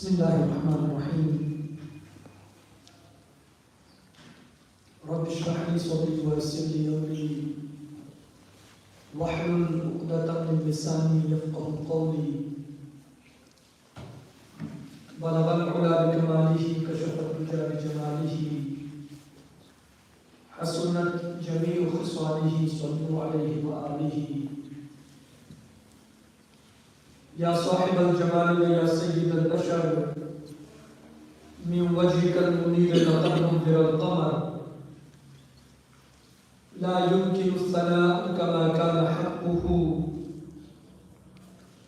بسم الله الرحمن الرحيم رب اشرح لي صدري ويسر لي أمري واحلل عقدة من لساني يفقهوا قولي بلغ العلا بكماله كشف الدجى بجماله حسنت جميع خصاله صلوا عليه وآله يا صاحب الجمال ويا سيد البشر من وجهك المنير لقد انذر القمر لا يمكن الثناء كما كان حقه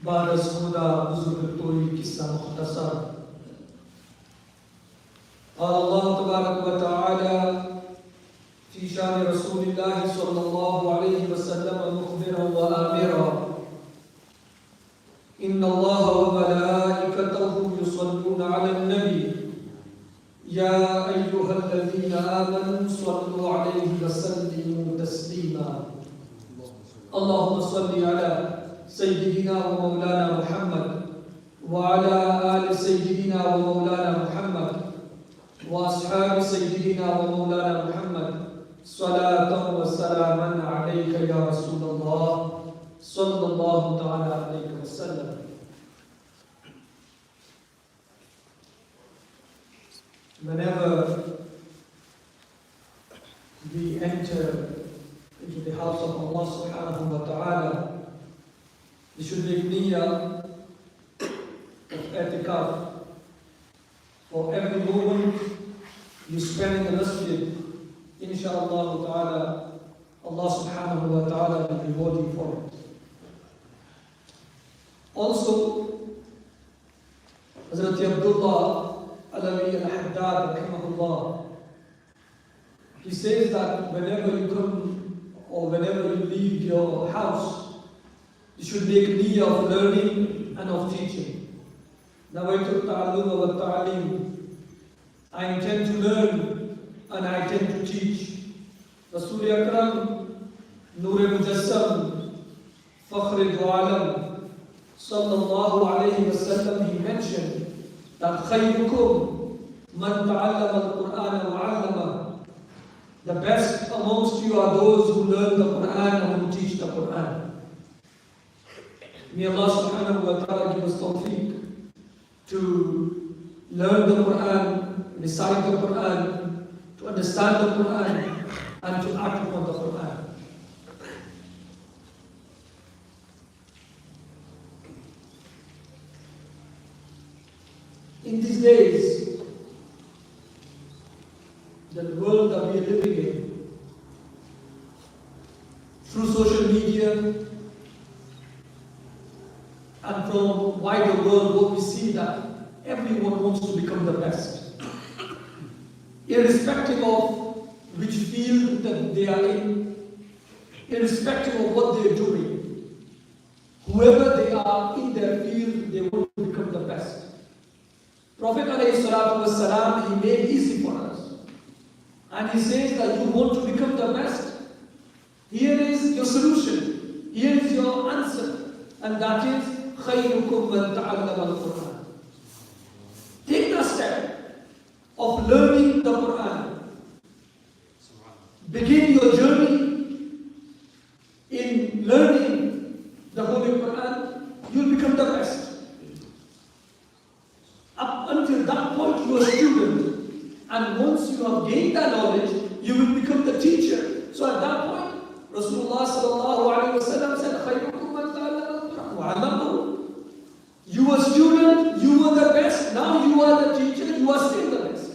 بعد الهدى بزرگ الطويل قصة مختصر قال الله تبارك وتعالى في شان رسول الله صلى الله عليه وسلم مخبرا وآمرا إن الله وملائكته يصلون على النبي يا أيها الذين آمنوا صلوا عليه وسلموا تسليما اللهم صل على سيدنا ومولانا محمد وعلى آل سيدنا ومولانا محمد وأصحاب سيدنا ومولانا محمد صلاة وسلاما عليك يا رسول الله صلى الله تعالى عليه وسلم. Whenever we enter into the house of Allah subhanahu wa ta'ala, we should make niyyah of i'tikaf. For every moment you spend in the masjid, inshaAllah ta'ala, Allah subhanahu wa ta'ala will reward you for it. Also, Hazrat Abdullah Alawi al-Haddad, rahimahullah, he says that whenever you come or whenever you leave your house, you should make niyyah of learning and of teaching. Nawaitu ta'allum wa ta'alim. I intend to learn and I intend to teach. Rasul Akram, Nur Mujassam, Fakhr al-Alam, sallallahu alayhi wa sallam, he mentioned that khayrukum man ta'allama al-Qur'an wa 'allama. The best amongst you are those who learn the Qur'an and who teach the Qur'an. May Allah subhanahu wa ta'ala give us tawfiq to learn the Qur'an, recite the Qur'an, to understand the Qur'an, and to act upon the Qur'an. In these days, the world that we are living in, through social media and from wider world, what we see that everyone wants to become the best. Irrespective of which field that they are in, irrespective of what they are doing, whoever they are in their field, they want to become the best. Prophet ﷺ, he made easy for us. And he says that you want to become the best. Here is your solution. Here is your answer. And that is, خَيْرُكُمْ مَنْ تَعَلَّمَ الْقُرْآنَ. Take the step of learning the Quran. Begin your journey in learning the Holy Quran. You'll become the best. Up until that point, you are a student. And once you have gained that knowledge, you will become the teacher. So at that point, Rasulullah sallallahu alayhi wa sallam said, خَيْرُكُمْ مَنْ تَعَلَّمَ الْقُرْآنَ وَعَلَّمَهُ. You were a student, you were the best, now you are the teacher, you are still the best.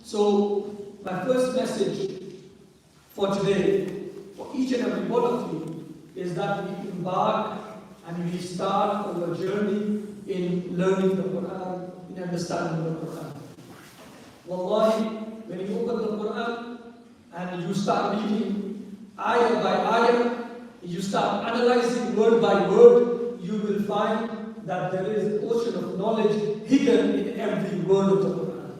So, my first message for today, for each and every one of you, is that we embark and we start our journey in learning the Quran, in understanding the Quran. Wallahi, when you open the Quran and you start reading ayah by ayah, you start analyzing word by word, you will find that there is an ocean of knowledge hidden in every word of the Quran.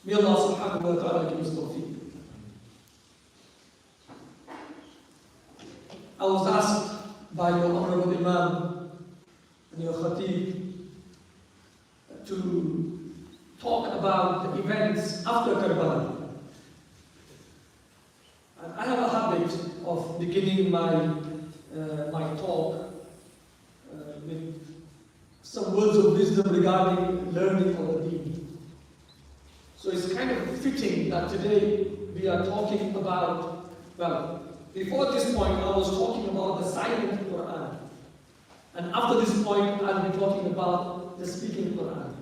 May Allah subhanahu wa ta'ala give us tawfiq. I was asked by your Honorable Imam and your Khatib to talk about the events after Karbala. And I have a habit of beginning my talk with some words of wisdom regarding learning of the deen. So it's kind of fitting that today we are talking about, well, before this point I was talking about the silent Quran. And after this point I'll be talking about the speaking Quran.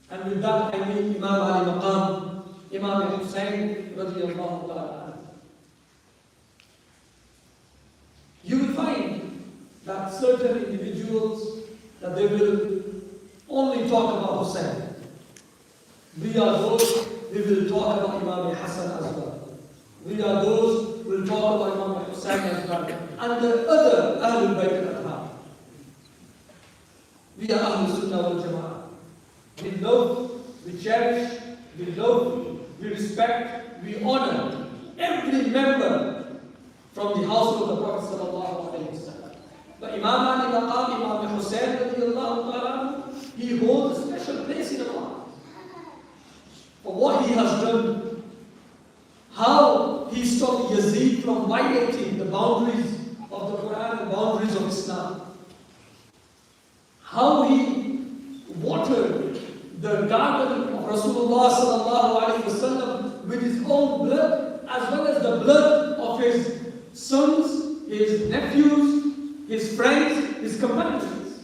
And with that I mean Imam Ali Maqam, Imam Hussain radiyallahu ta'ala. You will find that certain individuals, that they will only talk about Hussain. We are those, we will talk about Imam Hassan as well. We are those who will talk about Imam Hussain as well. And the other Ahlul Bayt al-Adham. We are Ahlul Sunnah wal Jama'ah. We love, we cherish, we love, we respect, we honor every member from the household of the Prophet sallallahu alaihi wasallam. But Imam Ali Maqam, Imam Hussain radiyallahu ta'ala, he holds a special place in our heart. For what he has done, how he stopped Yazid from violating the boundaries of the Quran, the boundaries of Islam. How he watered the garden of Rasulullah sallallahu alaihi wasallam with his own blood, as well as the blood of his sons, his nephews, his friends, his companions.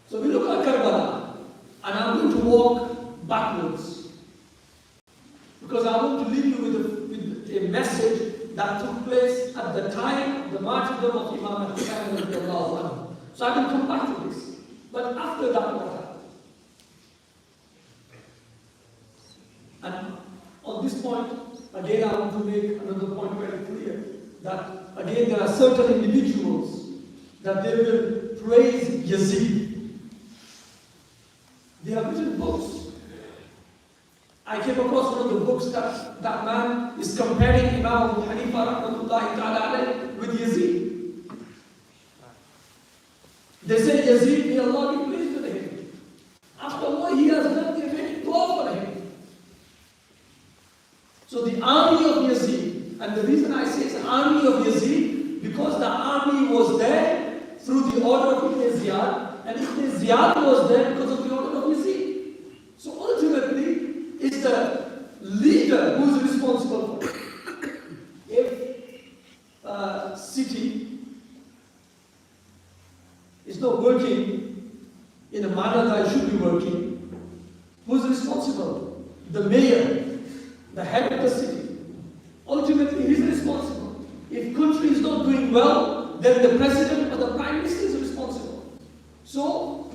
So we look at Karbala, and I'm going to walk backwards, because I want to leave you with a message that took place at the time of the martyrdom of Imam Hussain. So I will come back to this. But after that, what happened? And on this point, again I want to make another point very clear, that again there are certain individuals that they will praise Yazid. They have written books. I came across one of the books that that man is comparing Imam Abu Hanifa rahmatullahi ta'ala with Yazid. They say Yazid, may Allah be pleased with him. After what he has done, they made dua for him. So the army of Yazid, and the reason I say it's the army of Yazid, because the army was there through the order of Ibn Ziyad, and Ibn Ziyad was there because of the order of Yazid. So ultimately, it's the leader who is responsible for it. If a city is not working in a manner that it should be working, who is responsible? The mayor, the head of the city. Ultimately, he is responsible. If country is not doing well, then the president or the prime minister is responsible. So,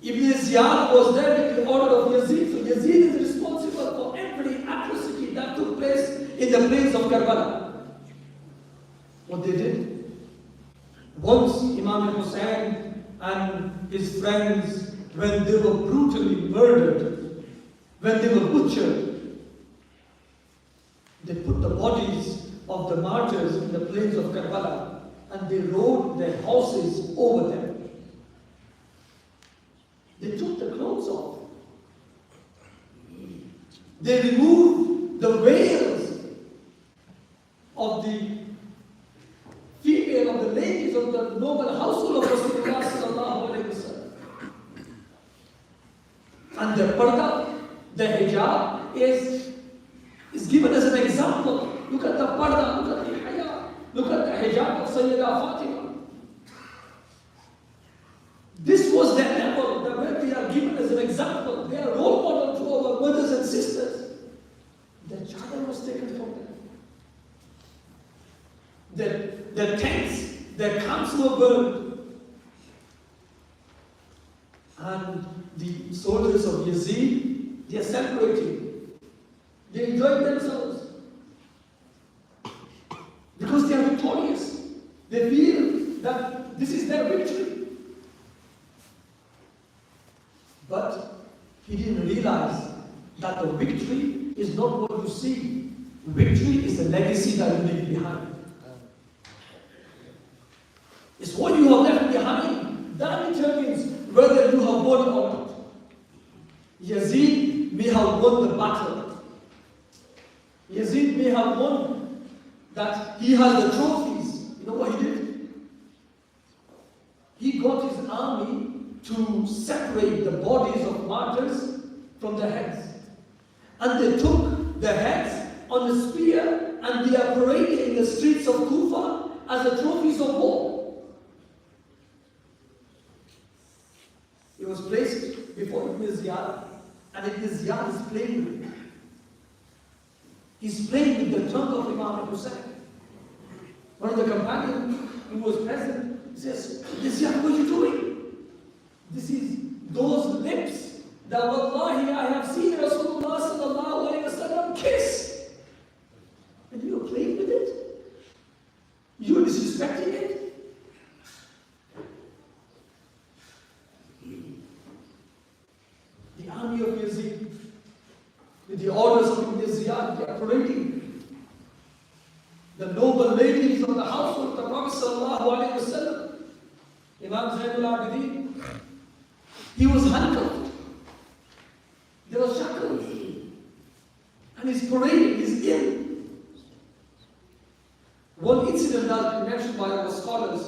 Ibn Ziyad was there with the order of Yazid. So Yazid is responsible for every atrocity that took place in the plains of Karbala. What they did? Once Imam Hussain and his friends, when they were brutally murdered, when they were butchered, they put the bodies of the martyrs in the plains of Karbala and they rode their horses over them. They took the clothes off. They removed the veils of the female, of the ladies of the noble household of Rasulullah sallallahu alaihi wasallam. And the parda, the hijab, is given as an example. Look at the parda, look at the hijab, look at the hijab of Sayyidah Fatima. This was their level, the way they are given as an example. They are role model to our mothers and sisters. Their child was taken from them. Their tents, their camps were burned. And the soldiers of Yazid, they are celebrating. They enjoy themselves. Because they are victorious. They feel that this is their victory. But he didn't realize that the victory is not what you see. Victory is the legacy that you leave behind. It's what you have left behind that determines whether you have won or not. Yazid may have won the battle. Yazid may have won that he has the trophies. You know what he did? He got his army to separate the bodies of martyrs from the heads. And they took the heads on a spear and they are paraded in the streets of Kufa as the trophies of war. It was placed before Ibn Ziyad, and Ibn Ziyad is playing with it. He's playing with the tongue of Imam Hussein. One of the companions who was present, he says, Ibn Ziyad, what are you doing? This is those lips that wallahi I have seen Rasulullah sallallahu alayhi wa sallam kiss. And you're playing with it? You're disrespecting it? The army of Yazid, with the orders of Ibn Ziyad, they are parading. The noble ladies of the household of the Prophet sallallahu alayhi wa sallam, Imam Zainul Abidin, he was handcuffed. There was shackles. And he's parading, he's ill. One incident that is mentioned by our scholars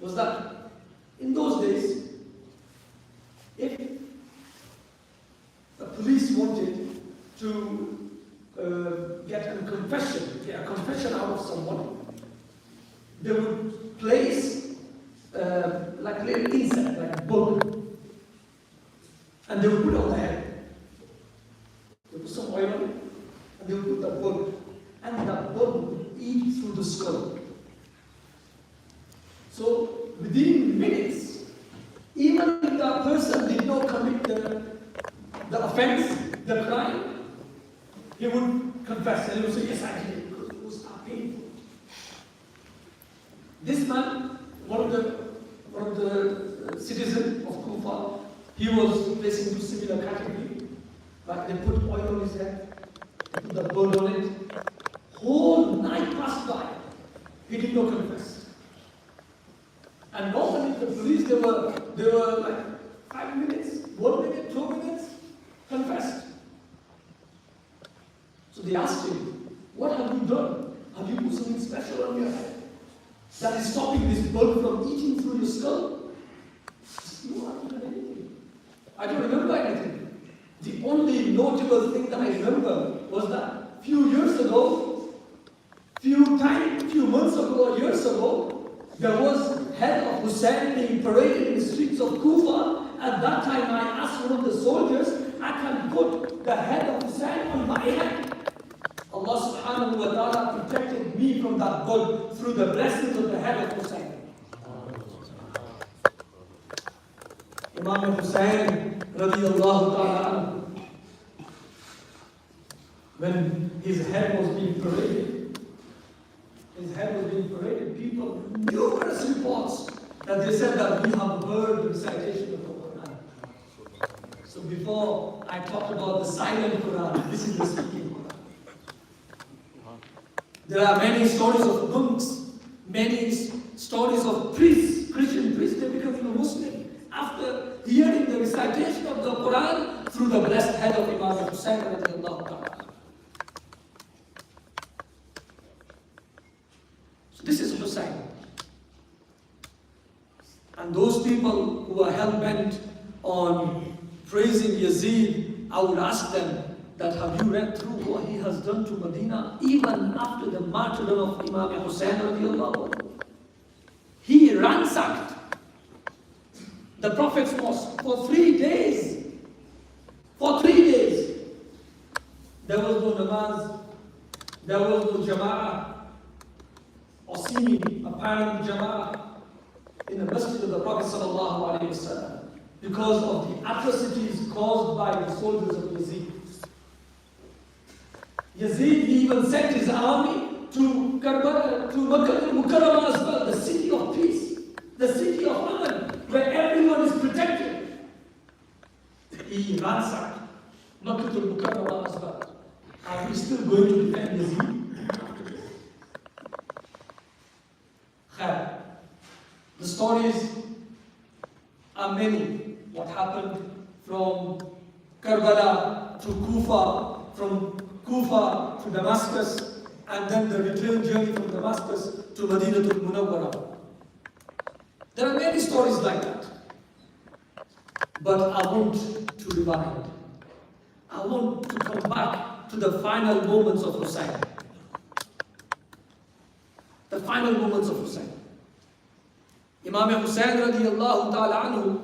was that in those days, if the police wanted to get a confession out of someone, they would place like a little insect, like a bug, and they would put it on the head. They put some oil on it, and they would put the bug, and the bug would eat through the skull. So within minutes, even if that person did not commit the offense, the crime, he would confess and he would say, yes, I did it, because it was not painful. This man, one of the citizens of Kufa, he was placed into similar category. But they put oil on his head, they put the blood on it. Whole night passed by. He did not confess. And normally the police, they were like 5 minutes, 1 minute, 2 minutes, confessed. So they asked him, what have you done? Have you put something special on your head that is stopping this bug from eating through your skull? He said, no, I haven't done anything. I don't remember anything. The only notable thing that I remember was that few months ago, or years ago, there was head of Hussein being paraded in the streets of Kufa. At that time, I asked one of the soldiers, I can put the head of Hussein on my head. Allah subhanahu wa ta'ala protected me from that bug through the blessings of the head of Hussein. Imam Hussein radiyallahu ta'ala, when his head was being paraded, people, numerous reports that they said that we have heard the recitation of the Quran. So before I talked about the silent Quran, this is the speaking Quran. There are many stories of monks, many stories of priests, Christian priests, they become a Muslim after hearing the recitation of the Quran through the blessed head of Imam Hussein radiyallahu ta'ala. This is Hussein. And those people who are hell-bent on praising Yazid, I would ask them that have you read through what he has done to Medina even after the martyrdom of Imam Hussein radiallahu anhu? He ransacked the Prophet's mosque for 3 days. For 3 days. There was no namaz, there was no jama'ah, or seeming apparent jama'ah in the masjid of the Prophet sallallahu alaihi wasallam because of the atrocities caused by the soldiers of Yazid. Yazid even sent his army to Karbala, to Makkah al-Mukarramah as well, the city of peace, the city of Rahman, where everyone is protected. He ransacked Makkah al-Mukarramah as well. Are we still going to defend Yazid? The story are many. What happened from Karbala to Kufa, from Kufa to Damascus, and then the return journey from Damascus to Madinatul Munawwara. There are many stories like that. But I want to rewind. I want to come back to the final moments of Hussein. The final moments of Hussein. Imam Hussein radiallahu ta'ala anhu,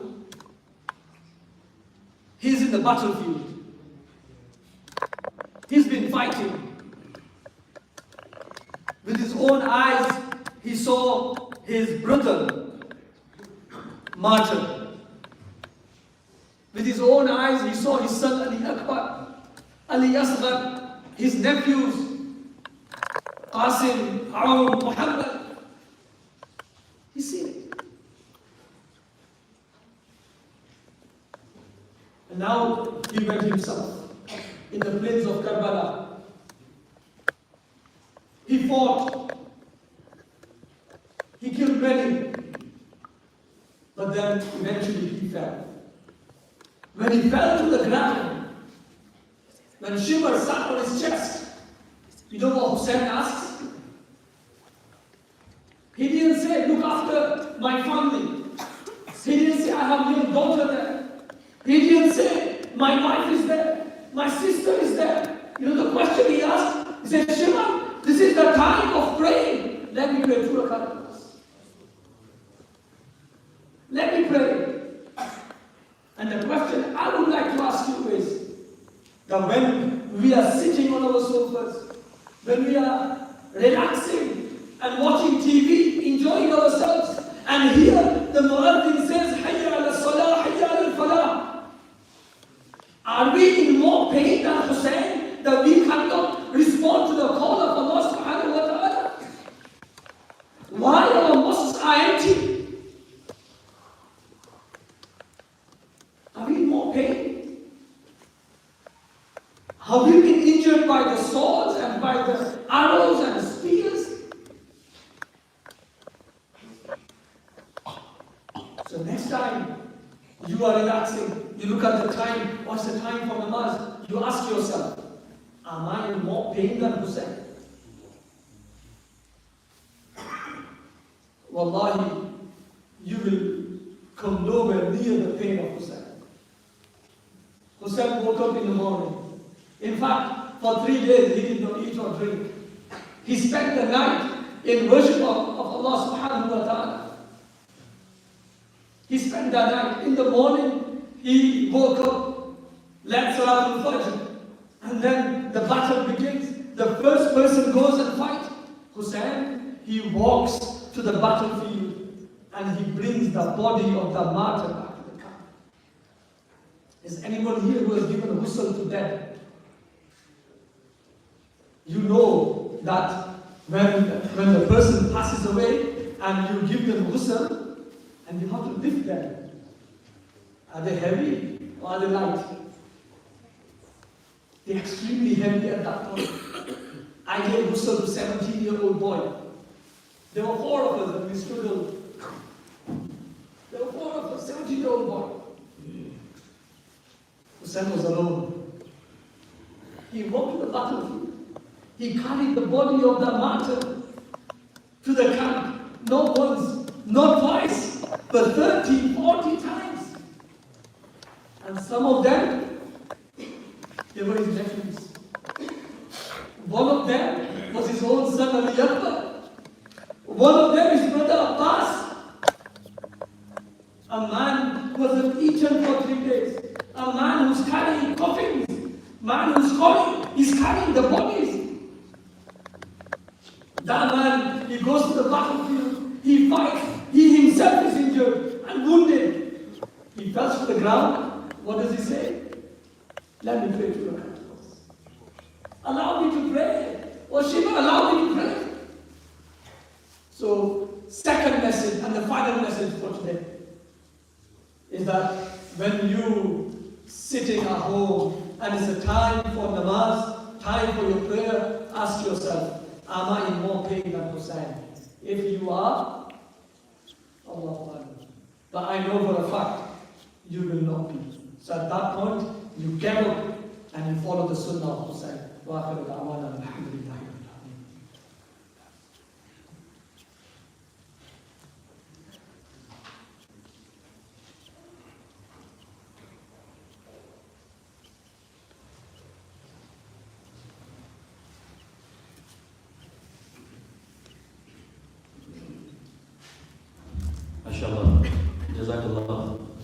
he's in the battlefield. He's been fighting. With his own eyes, he saw his brother martyred. With his own eyes, he saw his son Ali Akbar, Ali Asghar, his nephews, Qasim, Aoun, Muhammad. He's seen it. And now he went himself in the plains of Karbala. He fought. He killed many. But then eventually he fell. When he fell to the ground, when Shimmer sat on his chest, you know what Hussein asks? He didn't say, look after my family. He didn't say, I have your daughter there. He didn't say, my wife is there. My sister is there. You know the question he asked? He said, Shimmer, this is the time of praying. Let me pray 2 rakats. Let me pray. And the question I would like to ask you is that when we are sitting on our sofas, when we are relaxing and watching TV, enjoying ourselves, and here the Mu'adhin says, Hayya ala salah, Hayya ala falah. Are we in more pain than Hussein that we cannot respond to the call of Allah subhanahu wa ta'ala? Why our mosques are empty? Are we in more pain? Have we been injured by the swords and by the arrows and the spears? So next time you are relaxing, you look at the time, what's the time for namaz? You ask yourself, am I in more pain than Hussein? Wallahi, you will come nowhere near the pain of Hussein. Hussein woke up in the morning. In fact, for 3 days he did not eat or drink. He spent the night in worship of Allah subhanahu wa ta'ala. He spent that night. In the morning, he woke up, led Salatul Fajr, and then the battle begins. The first person goes and fights. Hussein, he walks to the battlefield and he brings the body of the martyr back to the camp. Is anyone here who has given a ghusl to death? You know that when the person passes away and you give them ghusl and you have to lift them, are they heavy or are they light? They're extremely heavy at that point. I gave ghusl to a 17-year-old boy. There were 4 of us and we struggled. There were 4 of us, 17-year-old boy. Hussein was alone. He walked to the battlefield. He carried the body of the martyr to the camp. Not once, not twice, but 30, 40 times. And some of them, they were his nephews. One of them was his own son Ali Akbar. One of them is brother Abbas. A man who wasn't eaten for 3 days. A man who's carrying coffins. Man he's carrying the bodies. That man, he goes to the battlefield, he fights, he himself is injured and wounded. He falls to the ground. What does he say? Let me pray to your hand. Allow me to pray. Or Shiva, allow me to pray. So, second message and the final message for today is that when you sitting at home and it's a time for namaz, time for your prayer, ask yourself, am I in more pain than Hussein? If you are, Allah. But I know for a fact you will not be. So at that point, you get up and you follow the sunnah of Hussein. Wa akhiru da'wana alhamdulillahi rabbil alamin. MashaAllah. Jazakallah.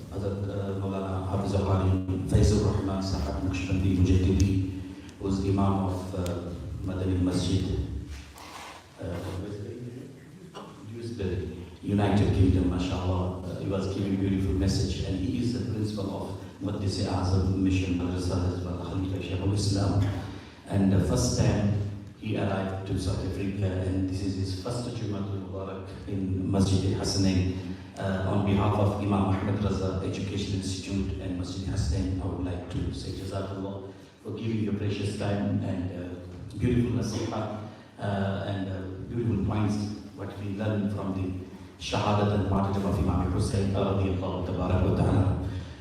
Hazrat Maulana Hafiz Faizur Rahman Sahab Naqshbandi Mujaddidi, who's Imam of Madani Masjid, Dewsbury, United Kingdom, MashaAllah. He was giving a beautiful message, and he is the principal of Muhaddis Azam Mission Madrasa as well, Khalifa Shaykh al-Islam. And the first time he arrived to South Africa, and this is his first Jumu'ah al-Mubarak in Masjid al-Hasanain. On behalf of Imam Ahmed Raza Education Institute and Masjid Hasanain, I would like to say Jazakallah for giving your precious time and beautiful nasiha and beautiful points what we learned from the Shahadat and martyrdom of Imam Hussein radiyallahu tabarak wa ta'ala.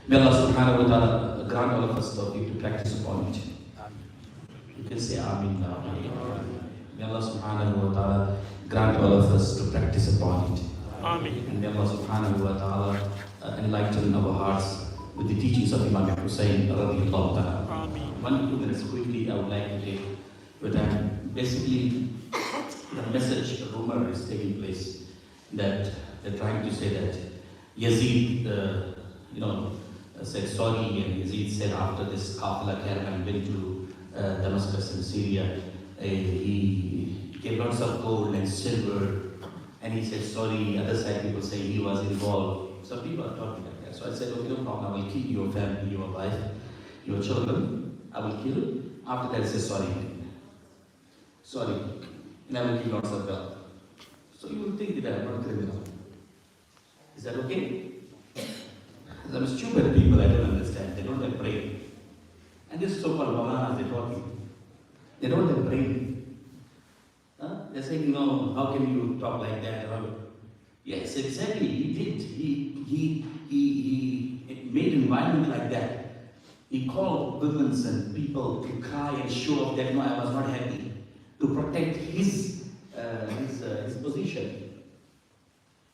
May Allah subhanahu wa ta'ala grant all of us the ability to practice upon it. You can say Ameen. May Allah subhanahu wa ta'ala grant all of us to practice upon it. Ameen. And may Allah subhanahu wa ta'ala enlighten our hearts with the teachings of Imam Hussein radiyallahu ta'ala. Ameen. 1-2 minutes quickly I would like to take with that. Basically, the message, the rumor is taking place that they're trying to say that Yazid, said sorry, and Yazid said after this Qafila caravan went to Damascus in Syria, he gave lots of gold and silver, and he said sorry. Other side people say he was involved. Some people are talking like that. So I said, okay, no problem, I will kill your family, your wife, your children, I will kill. After that, I say sorry. Sorry. And I will kill lots of them. So you will think that I am not a criminal. Is that okay? Some stupid people, I don't understand. They don't have brain. And this so-called Maulanas, they're talking. They don't have brain. They're saying, no, how can you talk like that? Yes, exactly, he did. He made an environment like that. He called women and people to cry and show off that, no, I was not happy. To protect his position.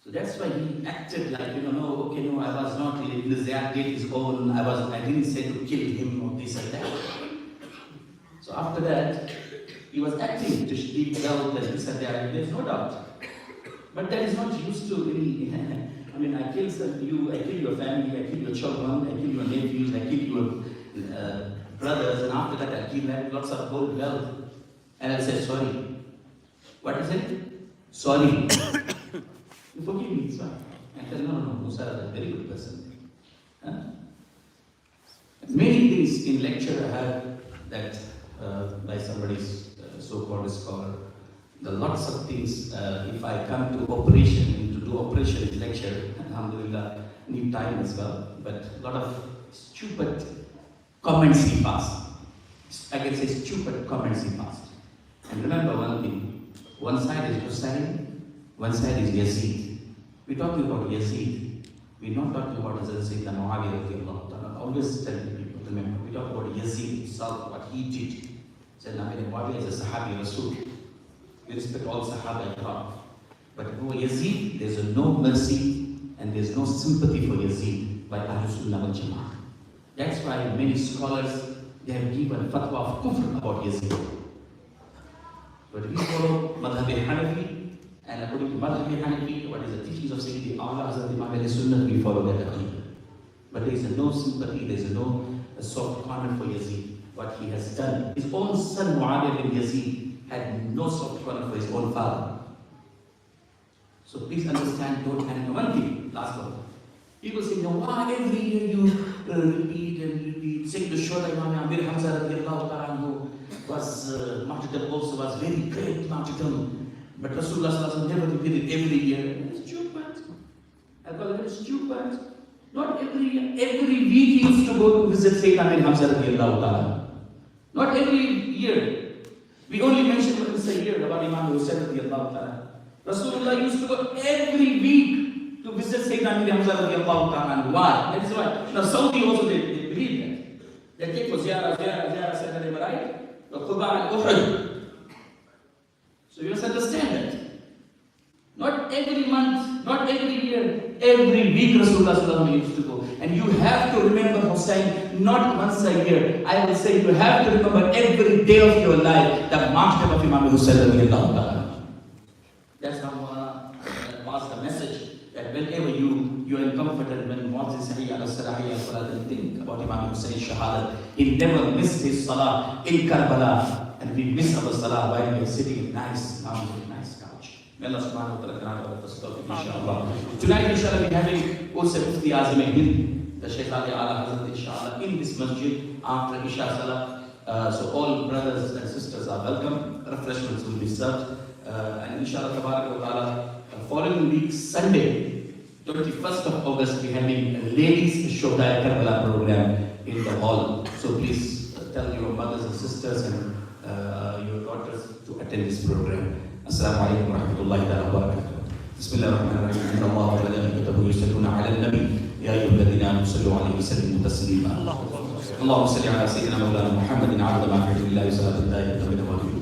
So that's why he acted like, no, okay, no, I was not, the Ziyad did his own, I didn't say to kill him or this and that. So after that, he was acting to steal wealth and this and that, there's no doubt. But that is not used to really, I kill you, I kill your family, I kill your children, I kill your nephews, I kill your brothers, and after that I kill lots of gold wealth. And I said, sorry. What is it? Sorry. You forgive me, it's fine. I said, no, Musa is a very good person. Many things in lecture I heard that by somebody's so-called scholar, the lots of things, if I come to do operation in lecture, alhamdulillah, need time as well, but a lot of stupid comments he passed. I can say stupid comments he passed. And remember one thing, one side is Hussein, one side is Yazid. We're talking about Yazid. We're not talking about Sayyidina Muawiyah radiyallahu ta'ala. Always tell people, remember, we talk about Yazid himself, what he did. Sayyidina Muawiyah is a Sahabi Rasul. We respect all Sahaba ikram. But for Yazid, there's no mercy and there's no sympathy for Yazid by Ahlul Sunnah wal Jama'ah. That's why many scholars, they have given fatwa of kufr about Yazid. But we follow Madhab Hanafi, and according to Madhab Hanafi, what is the teachings of Sayyidi A'la Hazrat Imam Ahl Sunnah, we follow that aqeedah. But there is no sympathy, there is no soft corner for Yazid. What he has done, his own son Muawiyah bin Yazid had no soft corner for his own father. So please understand, don't handle one thing, last one. People say, no, why every year you repeat, say the Shoda Imam Amir Hamza radiallahu ta'ala was martyrdom also was very great martyrdom. But Rasulullah never repeated every year. It's stupid. I call it stupid. Not every year. Every week he used to go to visit Sayyidina Amir Hamza radiallahu ta'ala. Not every year. We only mention once a year about Imam Hussein radiallahu ta'ala. Rasulullah used to go every week to to visit Sayyidina Amir Hamza radiallahu ta'ala. Why? That is why. Now Saudi also they believe that. They take for ziyarah, Sayyidina Ibrahim, the Quba and Uhud. So you must understand that. Not every month, not every year, every week Rasulullah sallallahu alaihi wasallam used to go. And you have to remember Hussein not once a year. I will say you have to remember every day of your life the martyrdom of Imam Hussein radiallahu ta'ala. That's how was the message that whenever you are in comfort and when Muazzin Sahih al-Salah and think about Imam Hussein Shahadat, he never missed his Salah in Karbala, and we miss our Salah while we are sitting in nice couch. May Allah subhanahu wa ta'ala grant our tawfiq, inshallah. Tonight, inshallah, we are having also Mufti Azam Hind, the Shaykh Ali Ala Hazrat, inshallah, in this masjid after Isha Salah. So all brothers and sisters are welcome. Refreshments will be served. And inshallah, tabarak wa ta'ala, following week, Sunday, 21st of August, we are having a ladies Shoda Karbala program in the hall. So please tell your mothers and sisters and your daughters to attend this program. Assalamu alaikum wa rahmatullahi wa barakatuh. Bismillahirrahmanirrahim. Inna Allah wa malaikatahu yusalluna ala al-nabi. Ya ayyuhalladhina amanu sallu alayhi wa sallimu taslima. Allahumma salli ala sayyidina Maulana Muhammadin 'adada ma fi lillahi salatu da'iman.